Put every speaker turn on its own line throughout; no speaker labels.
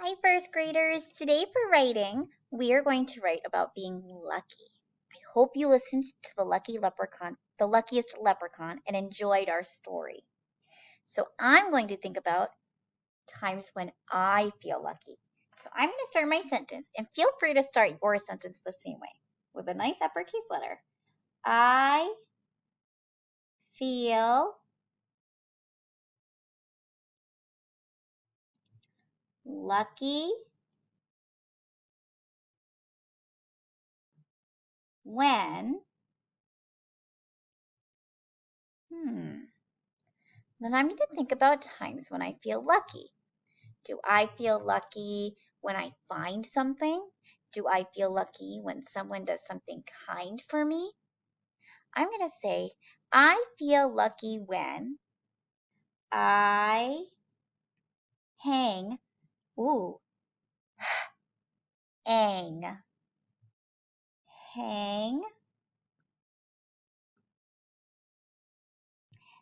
Hi, first graders. Today for writing, we are going to write about being lucky. I hope you listened to the luckiest leprechaun, and enjoyed our story. So I'm going to think about times when I feel lucky. So I'm going to start my sentence, and feel free to start your sentence the same way with a nice uppercase letter. I feel lucky when then I'm going to think about times when I feel lucky. Do I feel lucky when I find something? Do I feel lucky when someone does something kind for me? I'm going to say, I feel lucky when I hang, ooh, hang, hang.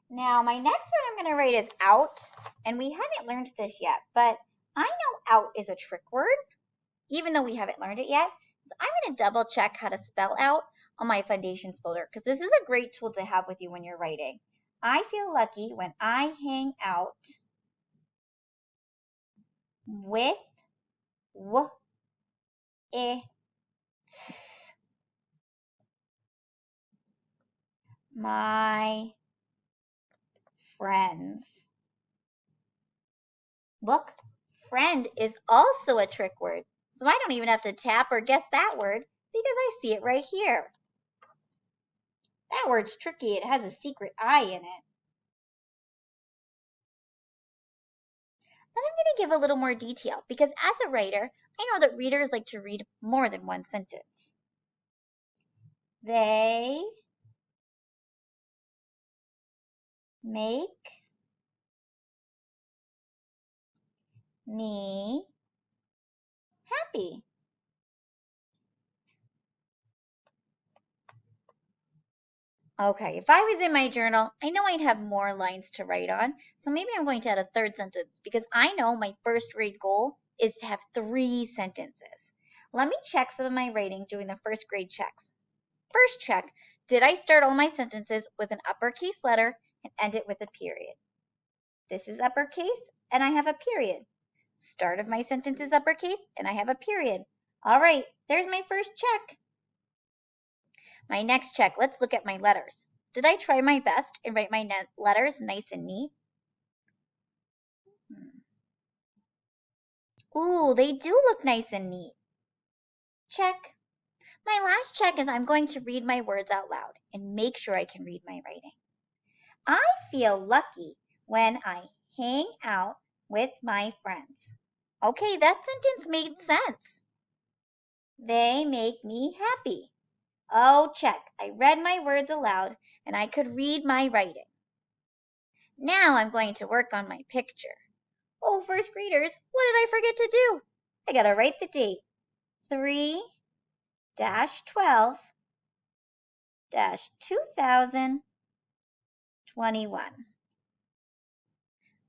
Now, my next word I'm going to write is out, and we haven't learned this yet, but I know out is a trick word, even though we haven't learned it yet. So I'm going to double check how to spell out on my foundations folder, because this is a great tool to have with you when you're writing. I feel lucky when I hang out with my friends. Look, friend is also a trick word, so I don't even have to tap or guess that word because I see it right here. That word's tricky. It has a secret I in it. Then I'm going to give a little more detail because as a writer, I know that readers like to read more than one sentence. They make me happy. Okay, if I was in my journal, I know I'd have more lines to write on, so maybe I'm going to add a third sentence because I know my first grade goal is to have 3 sentences. Let me check some of my writing doing the first grade checks. First check, did I start all my sentences with an uppercase letter and end it with a period? This is uppercase and I have a period. Start of my sentence is uppercase and I have a period. All right, there's my first check. My next check, let's look at my letters. Did I try my best and write my letters nice and neat? Ooh, they do look nice and neat. Check. My last check is I'm going to read my words out loud and make sure I can read my writing. I feel lucky when I hang out with my friends. Okay, that sentence made sense. They make me happy. Oh, check. I read my words aloud and I could read my writing. Now I'm going to work on my picture. Oh, first graders, what did I forget to do? I gotta write the date. 3-12-2021.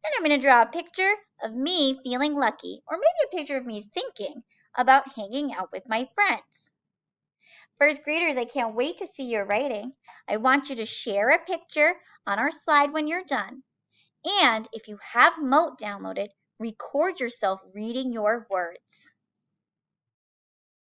Then I'm going to draw a picture of me feeling lucky, or maybe a picture of me thinking about hanging out with my friends. First graders, I can't wait to see your writing. I want you to share a picture on our slide when you're done. And if you have Mote downloaded, record yourself reading your words.